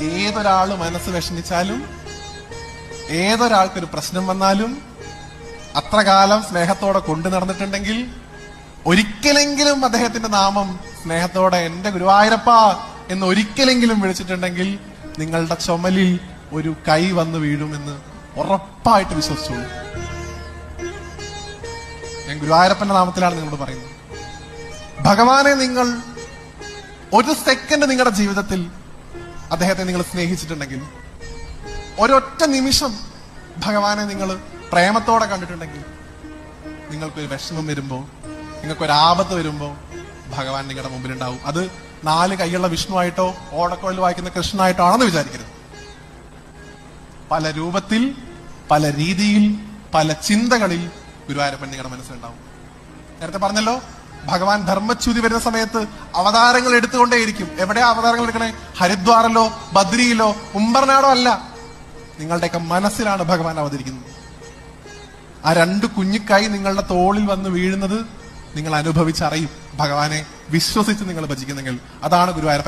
ഏതൊരാള് മനസ്സ് വിഷമിച്ചാലും, ഏതൊരാൾക്കൊരു പ്രശ്നം വന്നാലും അത്ര കാലം സ്നേഹത്തോടെ കൊണ്ടു നടന്നിട്ടുണ്ടെങ്കിൽ ഒരിക്കലെങ്കിലും അദ്ദേഹത്തിന്റെ നാമം സ്നേഹത്തോടെ എന്റെ ഗുരുവായൂരപ്പ എന്ന് ഒരിക്കലെങ്കിലും വിളിച്ചിട്ടുണ്ടെങ്കിൽ നിങ്ങളുടെ ചുമലിൽ ഒരു കൈ വന്ന് വീഴുമെന്ന് ഉറപ്പായിട്ട് വിശ്വസിച്ചോളൂ. ഞാൻ ഗുരുവായൂരപ്പന്റെ നാമത്തിലാണ് നിങ്ങളോട് പറയുന്നത്. ഭഗവാനെ നിങ്ങൾ ഒരു സെക്കൻഡ് നിങ്ങളുടെ ജീവിതത്തിൽ അദ്ദേഹത്തെ നിങ്ങൾ സ്നേഹിച്ചിട്ടുണ്ടെങ്കിൽ, ഒരൊറ്റ നിമിഷം ഭഗവാനെ നിങ്ങൾ പ്രേമത്തോടെ കണ്ടിട്ടുണ്ടെങ്കിൽ, നിങ്ങൾക്കൊരു വിഷമം വരുമ്പോ, നിങ്ങൾക്കൊരു ആപത്ത് വരുമ്പോ ഭഗവാൻ നിങ്ങളുടെ മുമ്പിലുണ്ടാവും. അത് 4 കൈയുള്ള വിഷ്ണുവായിട്ടോ ഓടക്കോയിൽ വായിക്കുന്ന കൃഷ്ണനായിട്ടോ ആണെന്ന് വിചാരിക്കരുത്. പല രൂപത്തിൽ, പല രീതിയിൽ, പല ചിന്തകളിൽ ഗുരുവായൂരപ്പൻ നിങ്ങളുടെ മനസ്സിലുണ്ടാവും. നേരത്തെ പറഞ്ഞല്ലോ, ഭഗവാൻ ധർമ്മച്യുതി വരുന്ന സമയത്ത് അവതാരങ്ങൾ എടുത്തുകൊണ്ടേയിരിക്കും. എവിടെയാ അവതാരങ്ങൾ എടുക്കണേ? ഹരിദ്വാറിലോ ബദ്രിയിലോ ഉംബർനാടോ അല്ല, നിങ്ങളുടെയൊക്കെ മനസ്സിലാണ് ഭഗവാൻ അവതരിക്കുന്നത്. ആ 2 കുഞ്ഞിക്കായി നിങ്ങളുടെ തോളിൽ വന്ന് വീഴുന്നത് നിങ്ങൾ അനുഭവിച്ചറിയും. ഭഗവാനെ വിശ്വസിച്ച് നിങ്ങൾ ഭജിക്കുന്നെങ്കിൽ അതാണ് ഗുരുവായൂരപ്പന്റെ